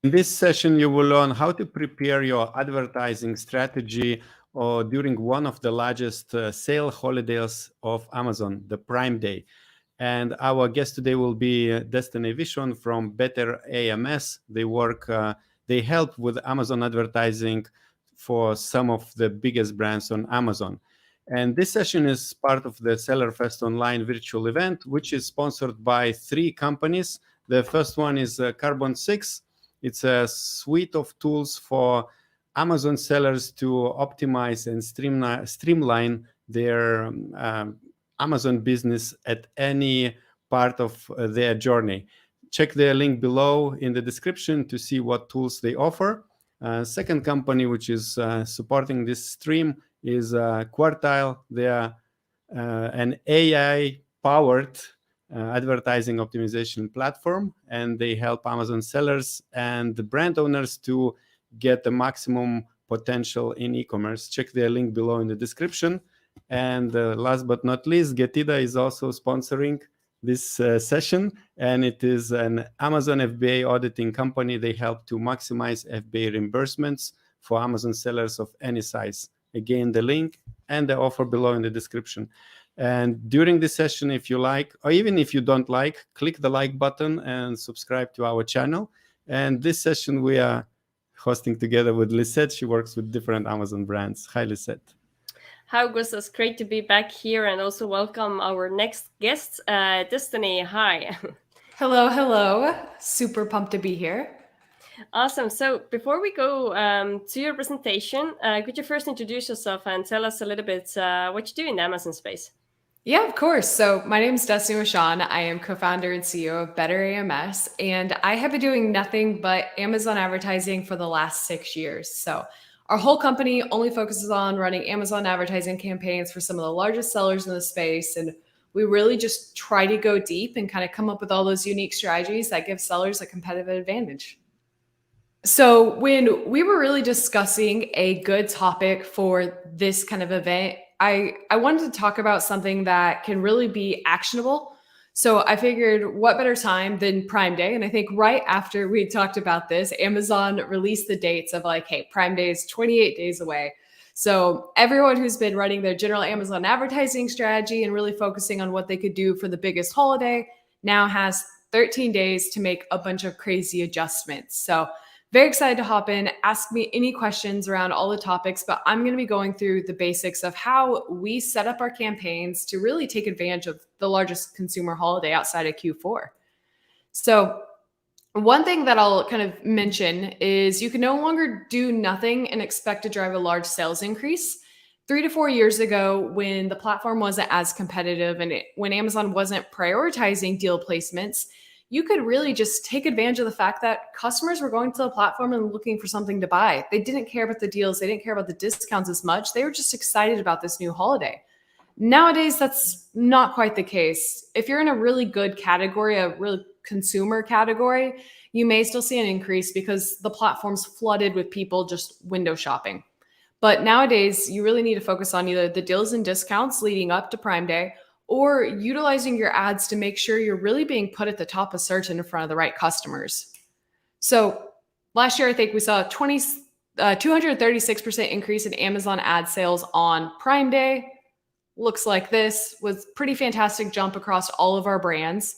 In this session, you will learn how to prepare your advertising strategy during one of the largest sale holidays of Amazon, the Prime Day. And our guest today will be Destaney Wishon from Better AMS. They help with Amazon advertising for some of the biggest brands on Amazon. And this session is part of the Seller Fest Online virtual event, which is sponsored by 3 companies. The first one is Carbon 6. It's a suite of tools for Amazon sellers to optimize and streamline their Amazon business at any part of their journey. Check the link below in the description to see what tools they offer. Second company which is supporting this stream is QUARTILE. They are an AI-powered advertising optimization platform, and they help Amazon sellers and the brand owners to get the maximum potential in e-commerce. Check their link below in the description. And last but not least, Getida is also sponsoring this session, and it is an Amazon FBA auditing company. They help to maximize FBA reimbursements for Amazon sellers of any size. Again, the link and the offer below in the description. And during this session, if you like, or even if you don't like, click the like button and subscribe to our channel. And this session we are hosting together with Lisette. She works with different Amazon brands. Hi, Lisette. Hi, Augustus. Great to be back here, and also welcome our next guest, Destaney. Hi. Hello, hello. Super pumped to be here. Awesome. So before we go to your presentation, could you first introduce yourself and tell us a little bit what you do in the Amazon space? Yeah, of course. So my name is Destaney Wishon. I am co-founder and CEO of Better AMS, and I have been doing nothing but Amazon advertising for the last 6 years. So our whole company only focuses on running Amazon advertising campaigns for some of the largest sellers in the space. And we really just try to go deep and kind of come up with all those unique strategies that give sellers a competitive advantage. So when we were really discussing a good topic for this kind of event, I wanted to talk about something that can really be actionable. So I figured what better time than Prime Day? And I think right after we talked about this, Amazon released the dates of like, hey, Prime Day is 28 days away. So everyone who's been running their general Amazon advertising strategy and really focusing on what they could do for the biggest holiday now has 13 days to make a bunch of crazy adjustments. So very excited to hop in, ask me any questions around all the topics, but I'm going to be going through the basics of how we set up our campaigns to really take advantage of the largest consumer holiday outside of Q4. So one thing that I'll kind of mention is you can no longer do nothing and expect to drive a large sales increase. 3 to 4 years ago, when the platform wasn't as competitive and when Amazon wasn't prioritizing deal placements, you could really just take advantage of the fact that customers were going to the platform and looking for something to buy. They didn't care about the deals. They didn't care about the discounts as much. They were just excited about this new holiday. Nowadays, that's not quite the case. If you're in a really good category, a really consumer category, you may still see an increase because the platform's flooded with people just window shopping. But nowadays, you really need to focus on either the deals and discounts leading up to Prime Day or utilizing your ads to make sure you're really being put at the top of search and in front of the right customers. So last year, I think we saw a 236% increase in Amazon ad sales on Prime Day. Looks like this was pretty fantastic jump across all of our brands.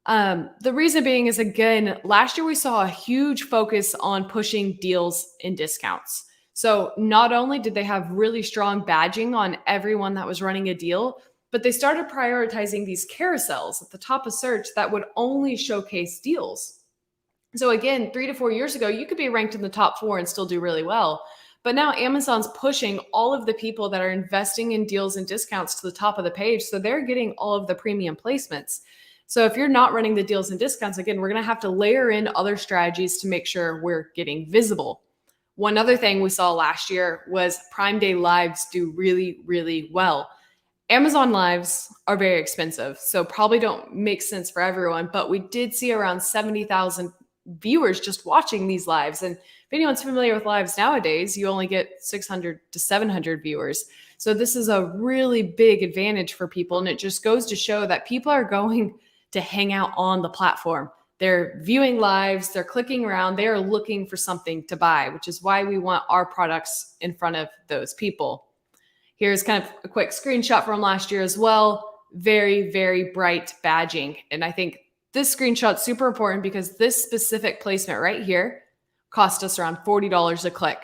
The reason being is, again, last year we saw a huge focus on pushing deals and discounts. So not only did they have really strong badging on everyone that was running a deal, but they started prioritizing these carousels at the top of search that would only showcase deals. So again, 3 to 4 years ago, you could be ranked in the top 4 and still do really well. But now Amazon's pushing all of the people that are investing in deals and discounts to the top of the page. So they're getting all of the premium placements. So if you're not running the deals and discounts, again, we're going to have to layer in other strategies to make sure we're getting visible. One other thing we saw last year was Prime Day lives do really, really well. Amazon lives are very expensive, so probably don't make sense for everyone, but we did see around 70,000 viewers just watching these lives. And if anyone's familiar with lives nowadays, you only get 600 to 700 viewers. So this is a really big advantage for people. And it just goes to show that people are going to hang out on the platform. They're viewing lives, they're clicking around, they are looking for something to buy, which is why we want our products in front of those people. Here's kind of a quick screenshot from last year as well. Very, very bright badging. And I think this screenshot's super important because this specific placement right here cost us around $40 a click.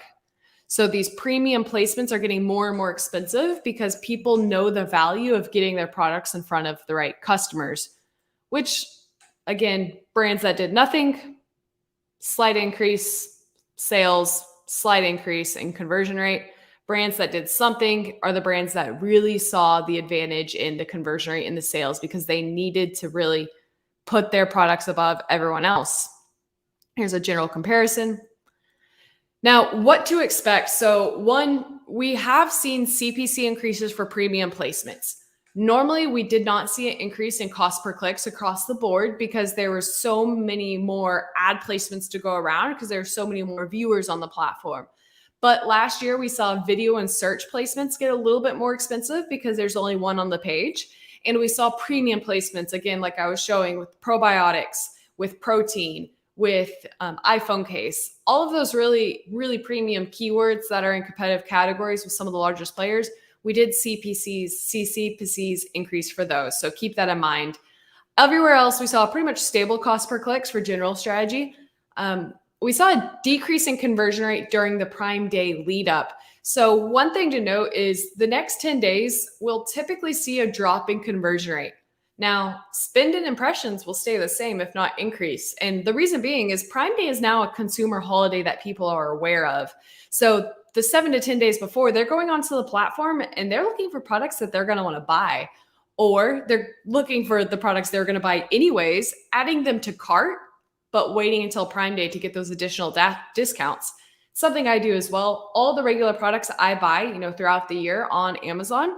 So these premium placements are getting more and more expensive because people know the value of getting their products in front of the right customers, which again, brands that did nothing, slight increase, sales, slight increase in conversion rate. Brands that did something are the brands that really saw the advantage in the conversion rate and the sales because they needed to really put their products above everyone else. Here's a general comparison. Now, what to expect? So one, we have seen CPC increases for premium placements. Normally, we did not see an increase in cost per clicks across the board because there were so many more ad placements to go around because there are so many more viewers on the platform. But last year, we saw video and search placements get a little bit more expensive because there's only one on the page. And we saw premium placements, again, like I was showing with probiotics, with protein, with iPhone case, all of those really, really premium keywords that are in competitive categories with some of the largest players. We did see CPCs increase for those. So keep that in mind. Everywhere else, we saw pretty much stable cost per clicks for general strategy. We saw a decrease in conversion rate during the Prime Day lead up. So one thing to note is the next 10 days, we'll typically see a drop in conversion rate. Now, spend and impressions will stay the same, if not increase. And the reason being is Prime Day is now a consumer holiday that people are aware of. So the 7 to 10 days before, they're going onto the platform and they're looking for products that they're going to want to buy, or they're looking for the products they're going to buy anyways, adding them to cart, but waiting until Prime Day to get those additional discounts. Something I do as well. All the regular products I buy, throughout the year on Amazon,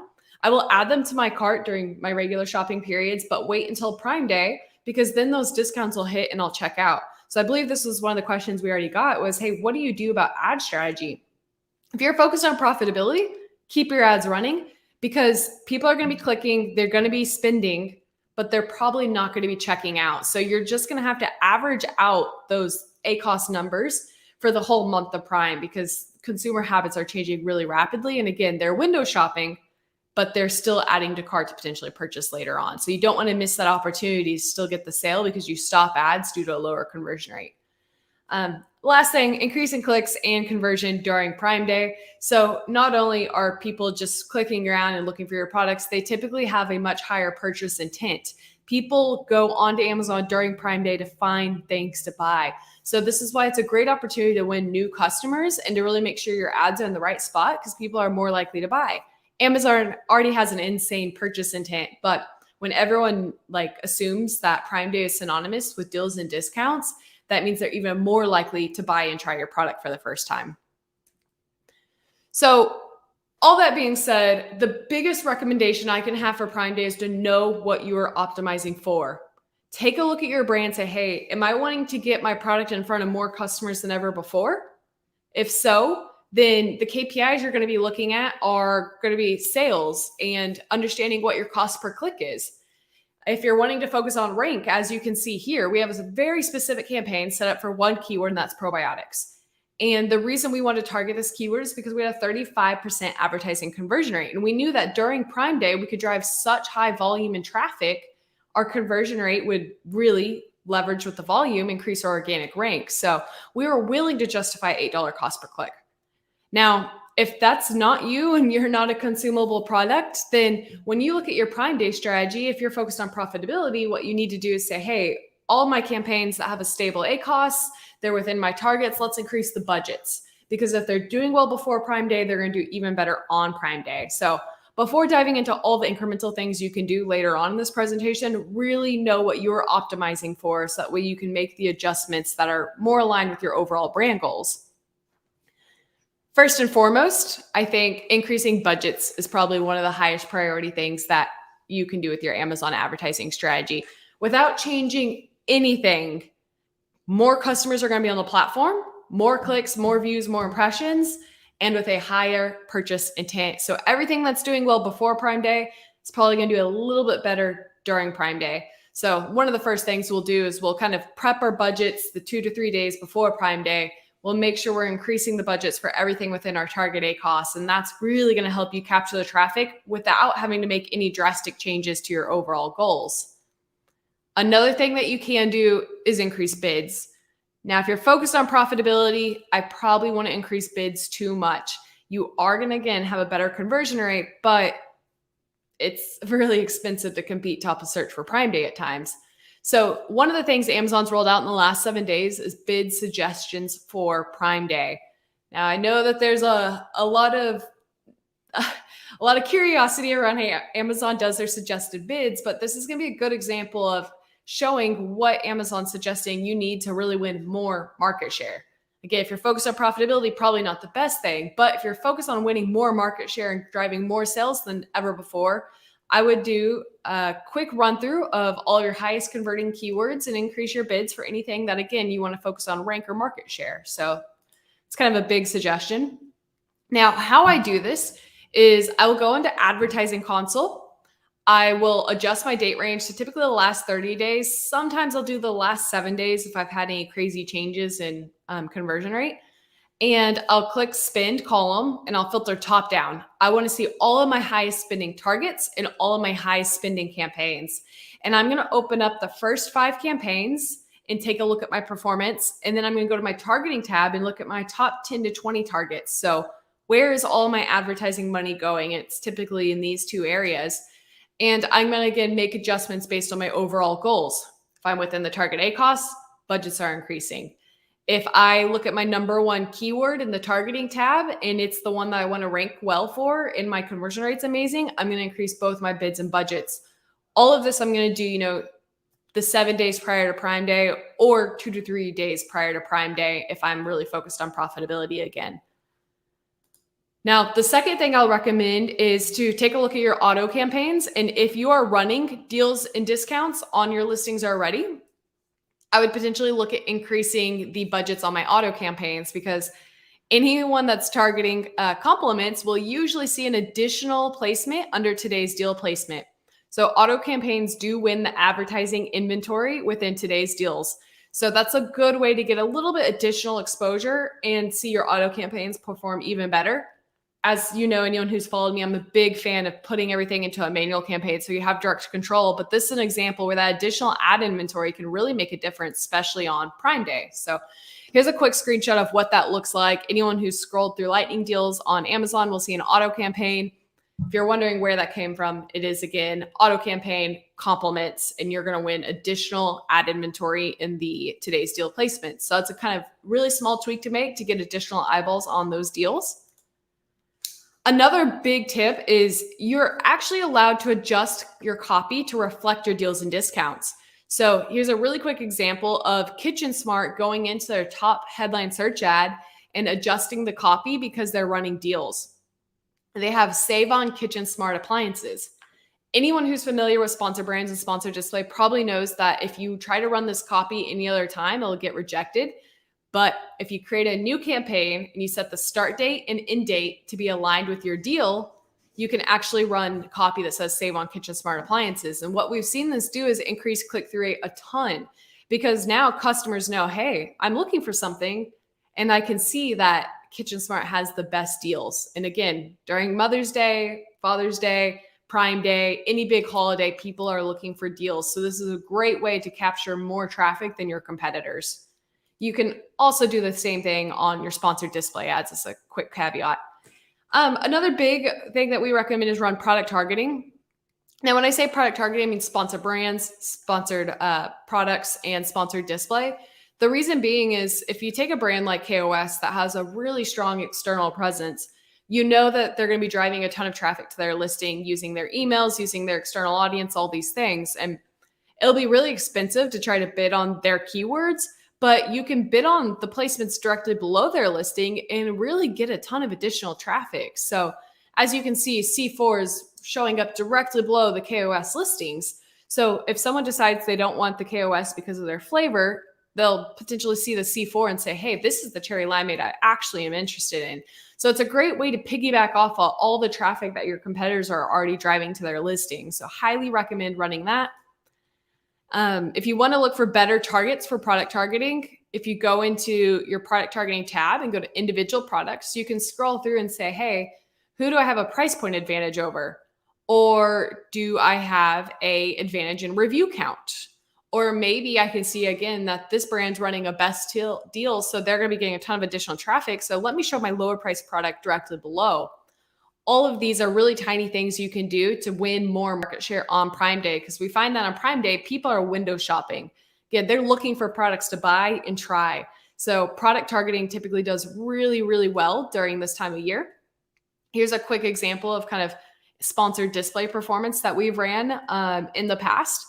I will add them to my cart during my regular shopping periods, but wait until Prime Day because then those discounts will hit and I'll check out. So I believe this was one of the questions we already got was, hey, what do you do about ad strategy? If you're focused on profitability, keep your ads running because people are going to be clicking, they're going to be spending, but they're probably not going to be checking out. So you're just going to have to average out those ACoS numbers for the whole month of Prime because consumer habits are changing really rapidly. And again, they're window shopping, but they're still adding to cart to potentially purchase later on. So you don't want to miss that opportunity to still get the sale because you stop ads due to a lower conversion rate. Last thing, increase in clicks and conversion during Prime Day. So not only are people just clicking around and looking for your products, they typically have a much higher purchase intent. People go onto Amazon during Prime Day to find things to buy. So this is why it's a great opportunity to win new customers and to really make sure your ads are in the right spot because people are more likely to buy. Amazon already has an insane purchase intent, but when everyone assumes that Prime Day is synonymous with deals and discounts, that means they're even more likely to buy and try your product for the first time. So all that being said, the biggest recommendation I can have for Prime Day is to know what you are optimizing for. Take a look at your brand and say, hey, am I wanting to get my product in front of more customers than ever before? If so, then the KPIs you're going to be looking at are going to be sales and understanding what your cost per click is. If you're wanting to focus on rank, as you can see here, we have a very specific campaign set up for one keyword, and that's probiotics. And the reason we want to target this keyword is because we had a 35% advertising conversion rate. And we knew that during Prime Day, we could drive such high volume and traffic, our conversion rate would really leverage with the volume, increase our organic rank. So we were willing to justify $8 cost per click. Now, if that's not you and you're not a consumable product, then when you look at your Prime Day strategy, if you're focused on profitability, what you need to do is say, hey, all my campaigns that have a stable ACoS, they're within my targets, let's increase the budgets. Because if they're doing well before Prime Day, they're going to do even better on Prime Day. So before diving into all the incremental things you can do later on in this presentation, really know what you're optimizing for so that way you can make the adjustments that are more aligned with your overall brand goals. First and foremost, I think increasing budgets is probably one of the highest priority things that you can do with your Amazon advertising strategy. Without changing anything, more customers are going to be on the platform, more clicks, more views, more impressions, and with a higher purchase intent. So everything that's doing well before Prime Day is probably going to do a little bit better during Prime Day. So one of the first things we'll do is we'll kind of prep our budgets the 2 to 3 days before Prime Day. We'll make sure we're increasing the budgets for everything within our target ACoS. And that's really going to help you capture the traffic without having to make any drastic changes to your overall goals. Another thing that you can do is increase bids. Now, if you're focused on profitability, I probably want to increase bids too much. You are going to, again, have a better conversion rate, but it's really expensive to compete top of search for Prime Day at times. So one of the things Amazon's rolled out in the last 7 days is bid suggestions for Prime Day. Now, I know that there's a lot of curiosity around how Amazon does their suggested bids, but this is going to be a good example of showing what Amazon's suggesting you need to really win more market share. Again, if you're focused on profitability, probably not the best thing, but if you're focused on winning more market share and driving more sales than ever before, I would do a quick run through of all your highest converting keywords and increase your bids for anything that, again, you want to focus on rank or market share. So it's kind of a big suggestion. Now, how I do this is I will go into advertising console. I will adjust my date range to typically the last 30 days. Sometimes I'll do the last 7 days if I've had any crazy changes in conversion rate. And I'll click spend column and I'll filter top down. I want to see all of my highest spending targets and all of my highest spending campaigns. And I'm going to open up the first 5 campaigns and take a look at my performance. And then I'm going to go to my targeting tab and look at my top 10 to 20 targets. So where is all my advertising money going? It's typically in these 2 areas. And I'm going to, again, make adjustments based on my overall goals. If I'm within the target ACoS, budgets are increasing. If I look at my number 1 keyword in the targeting tab and it's the one that I want to rank well for and my conversion rate's amazing, I'm going to increase both my bids and budgets. All of this I'm going to do, the 7 days prior to Prime Day or 2 to 3 days prior to Prime Day if I'm really focused on profitability again. Now, the second thing I'll recommend is to take a look at your auto campaigns. And if you are running deals and discounts on your listings already, I would potentially look at increasing the budgets on my auto campaigns because anyone that's targeting compliments will usually see an additional placement under today's deal placement. So auto campaigns do win the advertising inventory within today's deals. So that's a good way to get a little bit additional exposure and see your auto campaigns perform even better. As you know, anyone who's followed me, I'm a big fan of putting everything into a manual campaign so you have direct control. But this is an example where that additional ad inventory can really make a difference, especially on Prime Day. So here's a quick screenshot of what that looks like. Anyone who's scrolled through lightning deals on Amazon will see an auto campaign. If you're wondering where that came from, it is, again, auto campaign compliments, and you're going to win additional ad inventory in the today's deal placement. So it's a kind of really small tweak to make to get additional eyeballs on those deals. Another big tip is you're actually allowed to adjust your copy to reflect your deals and discounts. So here's a really quick example of Kitchen Smart going into their top headline search ad and adjusting the copy because they're running deals. They have Save on Kitchen Smart appliances. Anyone who's familiar with sponsor brands and sponsor display probably knows that if you try to run this copy any other time, it'll get rejected. But if you create a new campaign and you set the start date and end date to be aligned with your deal, you can actually run copy that says Save on Kitchen Smart appliances. And what we've seen this do is increase click-through rate a ton because now customers know, hey, I'm looking for something and I can see that Kitchen Smart has the best deals. And again, during Mother's Day, Father's Day, Prime Day, any big holiday, people are looking for deals. So this is a great way to capture more traffic than your competitors. You can also do the same thing on your sponsored display ads as a quick caveat. Another big thing that we recommend is run product targeting. Now, when I say product targeting, I mean sponsored brands, sponsored products, and sponsored display. The reason being is if you take a brand like KOS that has a really strong external presence, you know that they're going to be driving a ton of traffic to their listing using their emails, using their external audience, all these things. And it'll be really expensive to try to bid on their keywords, but you can bid on the placements directly below their listing and really get a ton of additional traffic. So as you can see, C4 is showing up directly below the KOS listings. So if someone decides they don't want the KOS because of their flavor, they'll potentially see the C4 and say, hey, this is the cherry limeade I actually am interested in. So it's a great way to piggyback off of all the traffic that your competitors are already driving to their listings. So highly recommend running that. If you want to look for better targets for product targeting, if you go into your product targeting tab and go to individual products, you can scroll through and say, hey, who do I have a price point advantage over? Or do I have a advantage in review count? Or maybe I can see again that this brand's running a best deal, so they're going to be getting a ton of additional traffic. So let me show my lower price product directly below. All of these are really tiny things you can do to win more market share on Prime Day, because we find that on Prime Day, people are window shopping. Again, they're looking for products to buy and try. So product targeting typically does really, really well during this time of year. Here's a quick example of kind of sponsored display performance that we've ran in the past.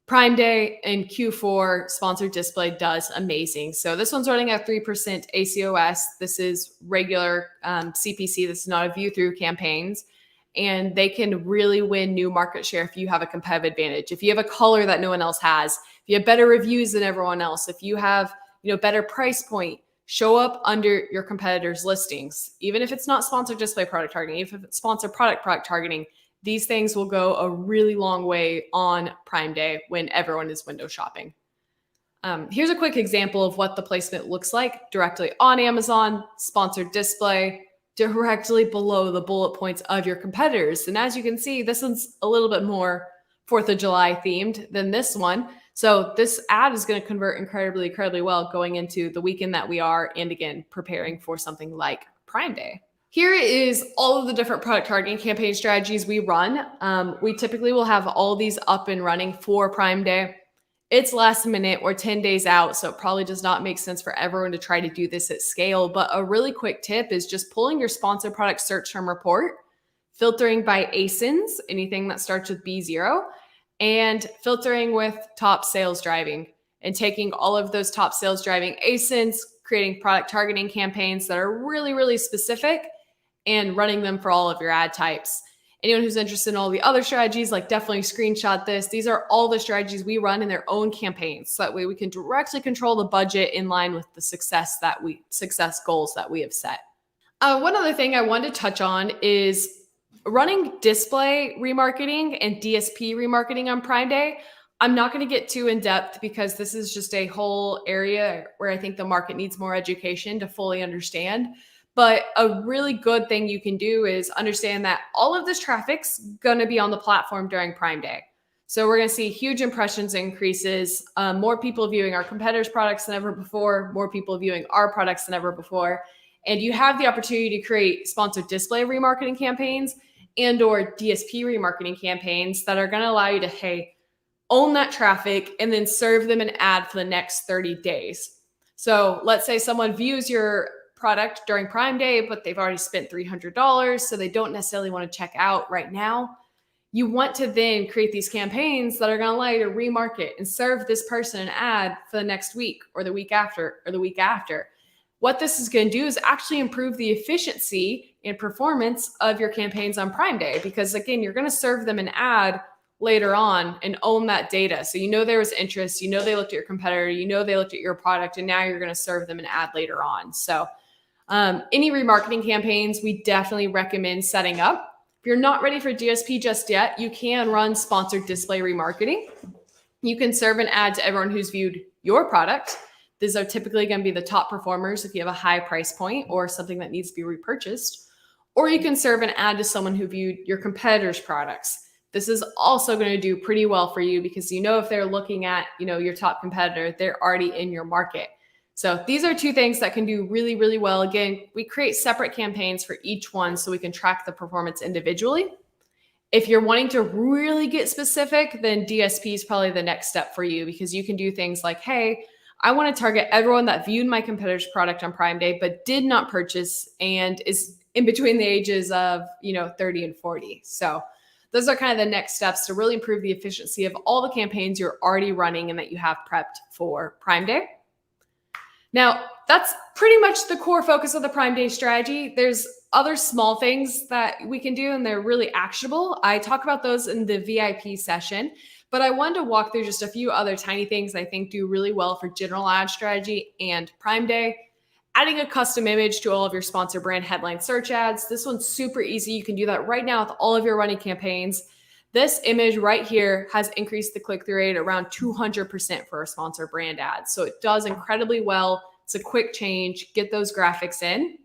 Prime Day in Q4 sponsored display does amazing. So this one's running at 3% ACOS. This is regular CPC. This is not a view through campaigns. And they can really win new market share if you have a competitive advantage. If you have a color that no one else has, if you have better reviews than everyone else, if you have better price point, show up under your competitors' listings. Even if it's not sponsored display product targeting, even if it's sponsored product targeting, these things will go a really long way on Prime Day when everyone is window shopping. Here's a quick example of what the placement looks like directly on Amazon, sponsored display, directly below the bullet points of your competitors. And as you can see, this one's a little bit more 4th of July themed than this one. So this ad is going to convert incredibly, incredibly well going into the weekend that we are, and again, preparing for something like Prime Day. Here is all of the different product targeting campaign strategies we run. We typically will have all of these up and running for Prime Day. It's last minute, we're 10 days out, so it probably does not make sense for everyone to try to do this at scale. But a really quick tip is just pulling your sponsored product search term report, filtering by ASINs, anything that starts with B0, and filtering with top sales driving, and taking all of those top sales driving ASINs, creating product targeting campaigns that are really, really specific, and running them for all of your ad types. Anyone who's interested in all the other strategies, like, definitely screenshot this. These are all the strategies we run in their own campaigns. So that way we can directly control the budget in line with the success goals that we have set. One other thing I wanted to touch on is running display remarketing and DSP remarketing on Prime Day. I'm not going to get too in depth because this is just a whole area where I think the market needs more education to fully understand. But a really good thing you can do is understand that all of this traffic's going to be on the platform during Prime Day. So we're going to see huge impressions increases, more people viewing our competitors' products than ever before, more people viewing our products than ever before. And you have the opportunity to create sponsored display remarketing campaigns and or DSP remarketing campaigns that are going to allow you to, hey, own that traffic and then serve them an ad for the next 30 days. So let's say someone views your product during Prime Day, but they've already spent $300, so they don't necessarily want to check out right now. You want to then create these campaigns that are going to allow you to remarket and serve this person an ad for the next week or the week after or the week after. What this is going to do is actually improve the efficiency and performance of your campaigns on Prime Day, because again, you're going to serve them an ad later on and own that data. So there was interest, they looked at your competitor, they looked at your product, and now you're going to serve them an ad later on. So any remarketing campaigns, we definitely recommend setting up. If you're not ready for DSP just yet, you can run sponsored display remarketing. You can serve an ad to everyone who's viewed your product. These are typically going to be the top performers if you have a high price point or something that needs to be repurchased. Or you can serve an ad to someone who viewed your competitors' products. This is also going to do pretty well for you because if they're looking at your top competitor, they're already in your market. So these are two things that can do really, really well. Again, we create separate campaigns for each one so we can track the performance individually. If you're wanting to really get specific, then DSP is probably the next step for you, because you can do things like, hey, I want to target everyone that viewed my competitor's product on Prime Day but did not purchase and is in between the ages of 30 and 40. So those are kind of the next steps to really improve the efficiency of all the campaigns you're already running and that you have prepped for Prime Day. Now, that's pretty much the core focus of the Prime Day strategy. There's other small things that we can do, and they're really actionable. I talk about those in the VIP session, but I wanted to walk through just a few other tiny things I think do really well for general ad strategy and Prime Day. Adding a custom image to all of your sponsor brand headline search ads. This one's super easy. You can do that right now with all of your running campaigns. this image right here has increased the click-through rate around 200% for a sponsored brand ad. So it does incredibly well. It's a quick change. Get those graphics in.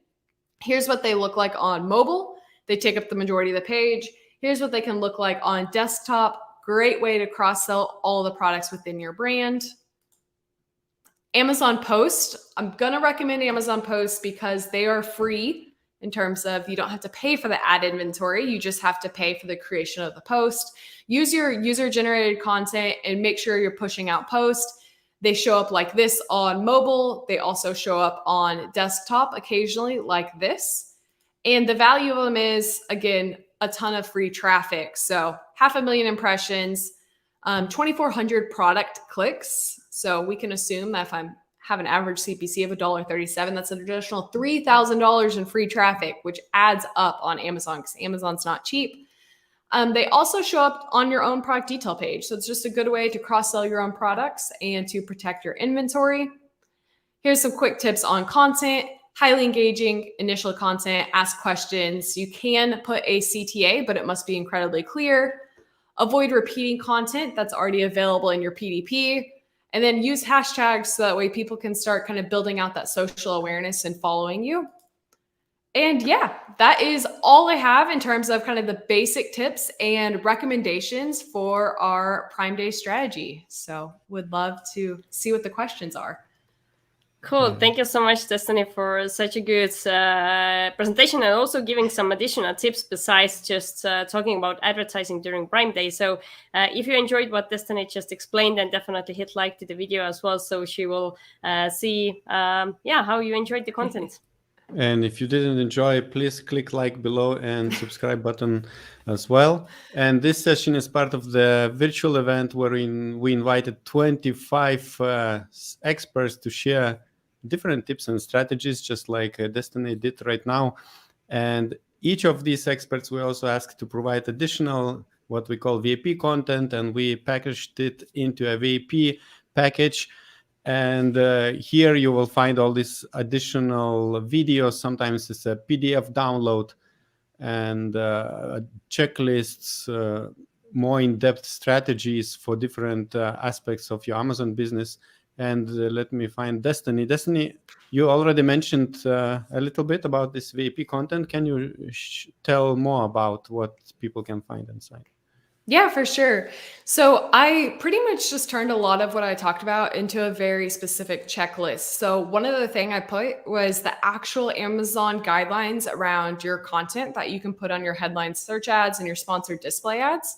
Here's what they look like on mobile. They take up the majority of the page. Here's what they can look like on desktop. Great way to cross-sell all the products within your brand. Amazon Post. I'm going to recommend Amazon Post because they are free in terms of you don't have to pay for the ad inventory. You just have to pay for the creation of the post. Use your user-generated content and make sure you're pushing out posts. They show up like this on mobile. They also show up on desktop occasionally like this. And the value of them is, again, a ton of free traffic. So 500,000 impressions, 2,400 product clicks. So we can assume that if I have an average CPC of $1.37, that's an additional $3,000 in free traffic, which adds up on Amazon because Amazon's not cheap. They also show up on your own product detail page. So it's just a good way to cross-sell your own products and to protect your inventory. Here's some quick tips on content. Highly engaging initial content, ask questions. You can put a CTA, but it must be incredibly clear. Avoid repeating content that's already available in your PDP. And then use hashtags so that way people can start kind of building out that social awareness and following you. And yeah, that is all I have in terms of kind of the basic tips and recommendations for our Prime Day strategy. So would love to see what the questions are. Cool. Thank you so much, Destaney, for such a good presentation and also giving some additional tips besides just talking about advertising during Prime Day. So if you enjoyed what Destaney just explained, then definitely hit like to the video as well so she will see how you enjoyed the content. And if you didn't enjoy, please click like below and subscribe button as well. And this session is part of the virtual event where we invited 25 experts to share different tips and strategies, just like Destaney did right now. And each of these experts we also asked to provide additional what we call VIP content, and we packaged it into a VIP package. And here you will find all these additional videos. Sometimes it's a PDF download and checklists, more in-depth strategies for different aspects of your Amazon business. And let me find Destaney. Destaney, you already mentioned a little bit about this VIP content. Can you tell more about what people can find inside? Yeah, for sure. So I pretty much just turned a lot of what I talked about into a very specific checklist. So one of the things I put was the actual Amazon guidelines around your content that you can put on your headline search ads and your sponsored display ads.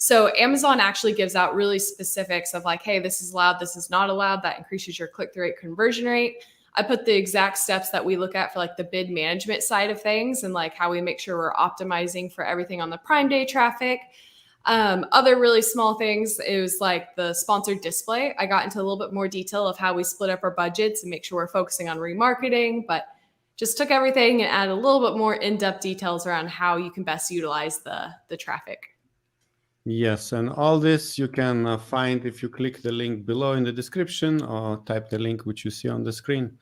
So Amazon actually gives out really specifics of like, hey, this is allowed, this is not allowed. That increases your click-through rate, conversion rate. I put the exact steps that we look at for like the bid management side of things and like how we make sure we're optimizing for everything on the Prime Day traffic. Other really small things, it was like the sponsored display. I got into a little bit more detail of how we split up our budgets and make sure we're focusing on remarketing, but just took everything and added a little bit more in-depth details around how you can best utilize the traffic. Yes, and all this you can find if you click the link below in the description or type the link which you see on the screen.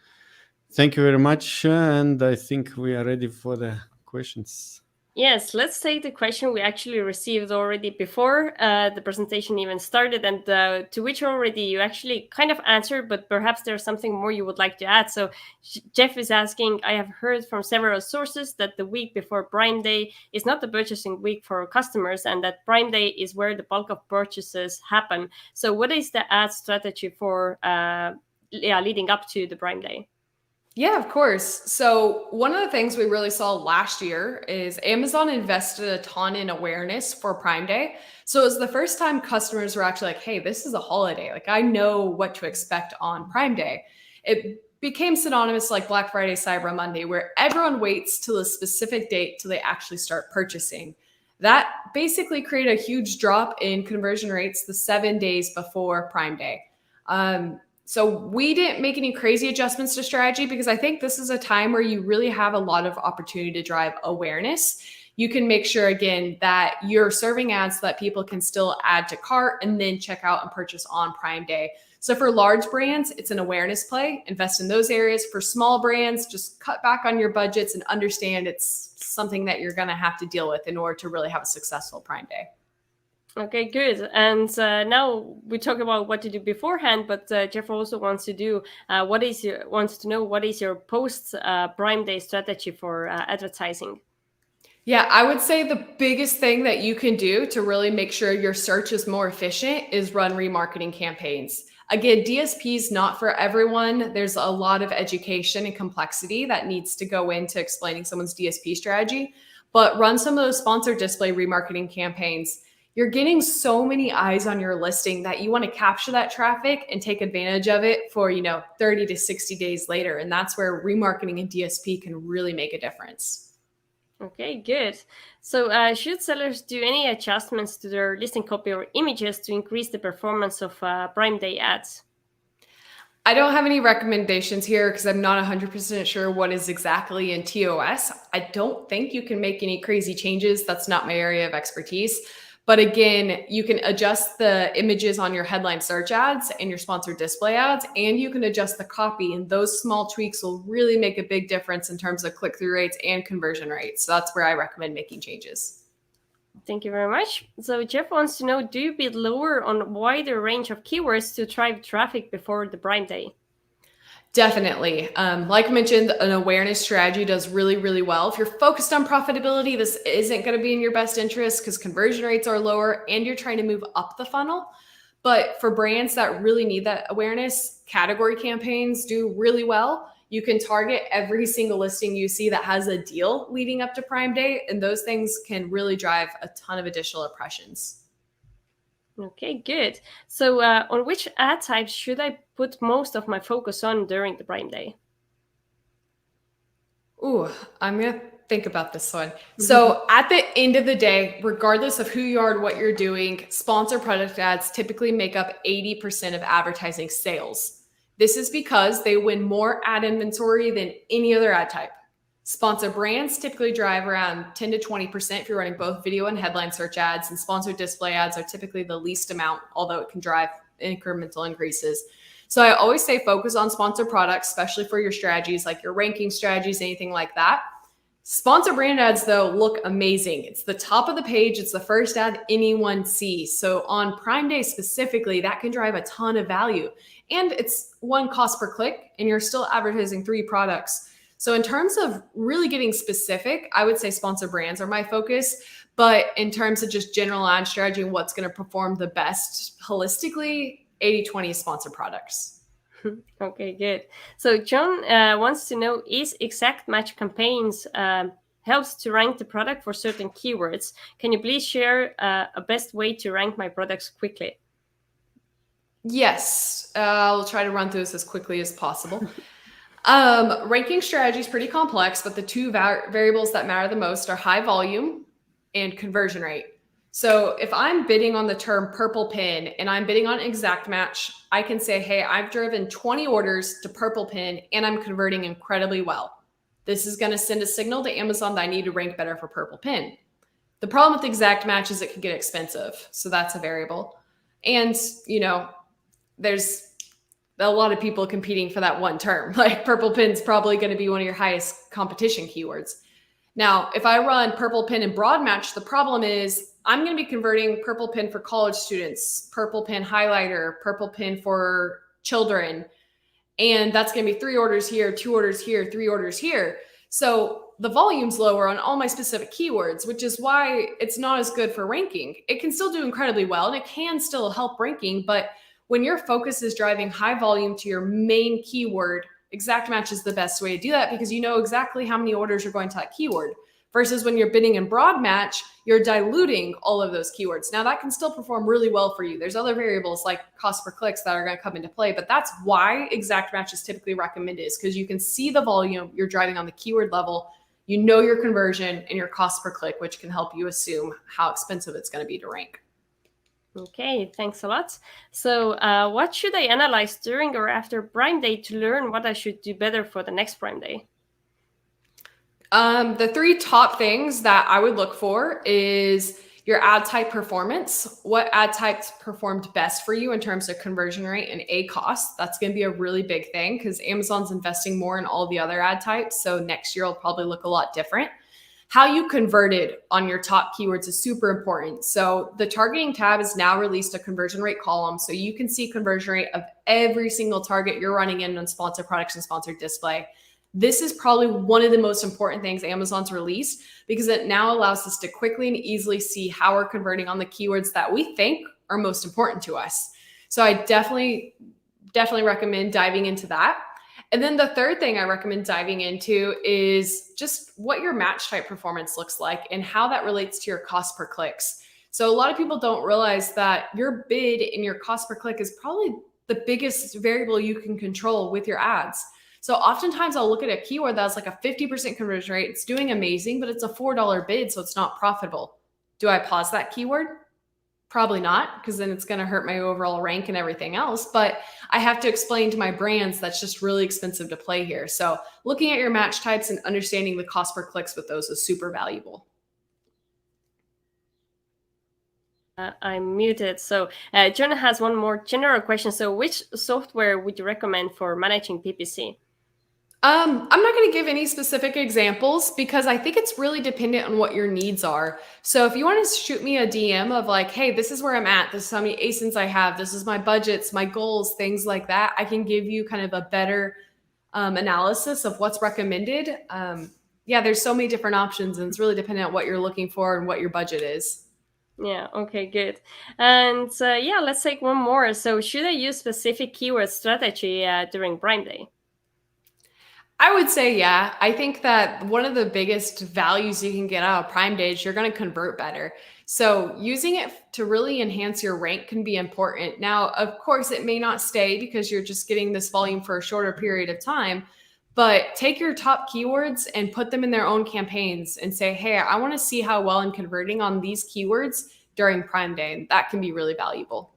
Thank you very much, and I think we are ready for the questions. Yes, let's take the question we actually received already before the presentation even started, and to which already you actually kind of answered, but perhaps there's something more you would like to add. So Jeff is asking, I have heard from several sources that the week before Prime Day is not the purchasing week for customers and that Prime Day is where the bulk of purchases happen. So what is the ad strategy for leading up to the Prime Day? Yeah, of course. So one of the things we really saw last year is Amazon invested a ton in awareness for Prime Day. So it was the first time customers were actually like, hey, this is a holiday. Like I know what to expect on Prime Day. It became synonymous like Black Friday, Cyber Monday, where everyone waits till a specific date till they actually start purchasing. That basically created a huge drop in conversion rates the 7 days before Prime Day. So we didn't make any crazy adjustments to strategy because I think this is a time where you really have a lot of opportunity to drive awareness. You can make sure, again, that you're serving ads so that people can still add to cart and then check out and purchase on Prime Day. So for large brands, it's an awareness play. Invest in those areas. For small brands, just cut back on your budgets and understand it's something that you're going to have to deal with in order to really have a successful Prime Day. Okay, good. And now we talk about what to do beforehand, but Jeff also wants to do wants to know what is your post Prime Day strategy for advertising. Yeah, I would say the biggest thing that you can do to really make sure your search is more efficient is run remarketing campaigns. Again, DSP is not for everyone. There's a lot of education and complexity that needs to go into explaining someone's DSP strategy, but run some of those sponsored display remarketing campaigns. You're getting so many eyes on your listing that you want to capture that traffic and take advantage of it for, 30 to 60 days later. And that's where remarketing and DSP can really make a difference. Okay, good. So should sellers do any adjustments to their listing copy or images to increase the performance of Prime Day ads? I don't have any recommendations here because I'm not 100% sure what is exactly in TOS. I don't think you can make any crazy changes. That's not my area of expertise. But again, you can adjust the images on your headline search ads and your sponsored display ads, and you can adjust the copy. And those small tweaks will really make a big difference in terms of click-through rates and conversion rates. So that's where I recommend making changes. Thank you very much. So Jeff wants to know, do you bid lower on a wider range of keywords to drive traffic before the Prime Day? Definitely. Like I mentioned, an awareness strategy does really, really well. If you're focused on profitability, this isn't going to be in your best interest because conversion rates are lower and you're trying to move up the funnel. But for brands that really need that awareness, category campaigns do really well. You can target every single listing you see that has a deal leading up to Prime Day, and those things can really drive a ton of additional impressions. Okay, good. So on which ad types should I put most of my focus on during the Prime Day? Ooh, I'm going to think about this one. So at the end of the day, regardless of who you are and what you're doing, sponsor product ads typically make up 80% of advertising sales. This is because they win more ad inventory than any other ad type. Sponsor brands typically drive around 10 to 20% if you're running both video and headline search ads, and sponsored display ads are typically the least amount, although it can drive incremental increases. So I always say focus on sponsored products, especially for your strategies, like your ranking strategies, anything like that. Sponsor brand ads, though, look amazing. It's the top of the page. It's the first ad anyone sees. So on Prime Day specifically, that can drive a ton of value. And it's one cost per click, and you're still advertising 3 products. So in terms of really getting specific, I would say sponsor brands are my focus. But in terms of just general ad strategy and what's going to perform the best holistically, 80-20 sponsor products. Okay, good. So John wants to know, is exact match campaigns helps to rank the product for certain keywords? Can you please share a best way to rank my products quickly? Yes, I'll try to run through this as quickly as possible. Ranking strategy is pretty complex, but the 2 variables that matter the most are high volume and conversion rate. So if I'm bidding on the term purple pin and I'm bidding on exact match, I can say, hey, I've driven 20 orders to purple pin and I'm converting incredibly well. This is going to send a signal to Amazon that I need to rank better for purple pin. The problem with exact match is it can get expensive. So that's a variable. And, there's a lot of people competing for that one term. Like purple pin's probably going to be one of your highest competition keywords. Now, if I run purple pin and broad match, the problem is I'm going to be converting purple pin for college students, purple pin highlighter, purple pin for children. And that's going to be 3 orders here, 2 orders here, 3 orders here. So the volume's lower on all my specific keywords, which is why it's not as good for ranking. It can still do incredibly well and it can still help ranking, but when your focus is driving high volume to your main keyword, exact match is the best way to do that because you know exactly how many orders are going to that keyword. Versus when you're bidding in broad match, you're diluting all of those keywords. Now that can still perform really well for you. There's other variables like cost per clicks that are going to come into play, but that's why exact match is typically recommended, is because you can see the volume you're driving on the keyword level, you know your conversion and your cost per click, which can help you assume how expensive it's going to be to rank. Okay, thanks a lot. So what should I analyze during or after Prime Day to learn what I should do better for the next Prime Day? The 3 top things that I would look for is your ad type performance. What ad types performed best for you in terms of conversion rate and ACoS? That's going to be a really big thing because Amazon's investing more in all the other ad types. So next year will probably look a lot different. how you converted on your top keywords is super important. So the targeting tab has now released a conversion rate column. So you can see conversion rate of every single target you're running in on sponsored products and sponsored display. This is probably one of the most important things Amazon's released, because it now allows us to quickly and easily see how we're converting on the keywords that we think are most important to us. So I definitely recommend diving into that. And then the third thing I recommend diving into is just what your match type performance looks like and how that relates to your cost per clicks. So a lot of people don't realize that your bid and your cost per click is probably the biggest variable you can control with your ads. So oftentimes I'll look at a keyword that's like a 50% conversion rate. It's doing amazing, but it's a $4 bid, so it's not profitable. Do I pause that keyword? Probably not, because then it's going to hurt my overall rank and everything else. But I have to explain to my brands that's just really expensive to play here. So looking at your match types and understanding the cost per clicks with those is super valuable. I'm muted. So Jonah has one more general question. So which software would you recommend for managing PPC? I'm not going to give any specific examples because I think it's really dependent on what your needs are. So if you want to shoot me a DM of like, hey, this is where I'm at, this is how many ASINs I have, this is my budgets, my goals, things like that, I can give you kind of a better analysis of what's recommended. Yeah, there's so many different options, and it's really dependent on what you're looking for and what your budget is. Yeah, okay, good. And yeah, let's take one more. So should I use specific keyword strategy during Prime Day? I would say, yeah. I think that one of the biggest values you can get out of Prime Day is you're going to convert better. So using it to really enhance your rank can be important. Now, of course, it may not stay because you're just getting this volume for a shorter period of time, but take your top keywords and put them in their own campaigns and say, hey, I want to see how well I'm converting on these keywords during Prime Day. And that can be really valuable.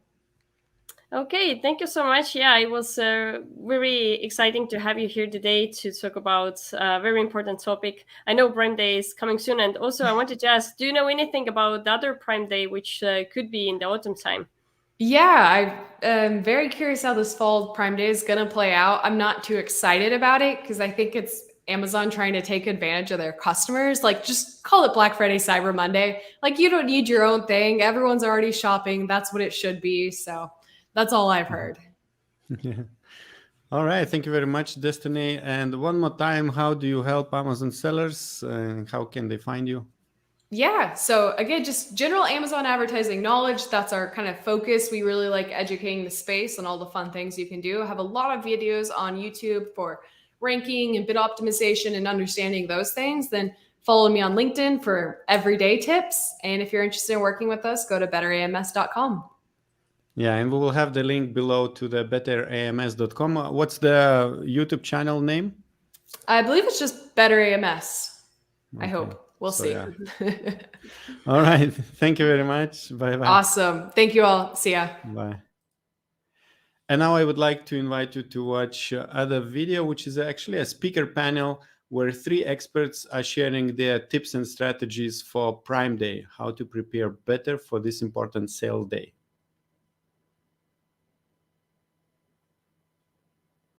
Okay, thank you so much. Yeah, it was very exciting to have you here today to talk about a very important topic. I know Prime Day is coming soon. And also I wanted to ask, do you know anything about the other Prime Day, which could be in the autumn time? Yeah, I'm very curious how this fall Prime Day is going to play out. I'm not too excited about it because I think it's Amazon trying to take advantage of their customers. Like, just call it Black Friday, Cyber Monday. Like, you don't need your own thing. Everyone's already shopping. That's what it should be. So that's all I've heard. Yeah. All right. Thank you very much, Destaney. And one more time, how do you help Amazon sellers? How can they find you? Yeah. So again, just general Amazon advertising knowledge. That's our kind of focus. We really like educating the space on all the fun things you can do. I have a lot of videos on YouTube for ranking and bid optimization and understanding those things. Then follow me on LinkedIn for everyday tips. And if you're interested in working with us, go to betterams.com. Yeah, and we will have the link below to the betterams.com. What's the YouTube channel name? I believe it's just Better AMS. Okay. I hope. We'll see. Yeah. All right. Thank you very much. Bye-bye. Awesome. Thank you all. See ya. Bye. And now I would like to invite you to watch other video, which is actually a speaker panel where 3 experts are sharing their tips and strategies for Prime Day, how to prepare better for this important sale day.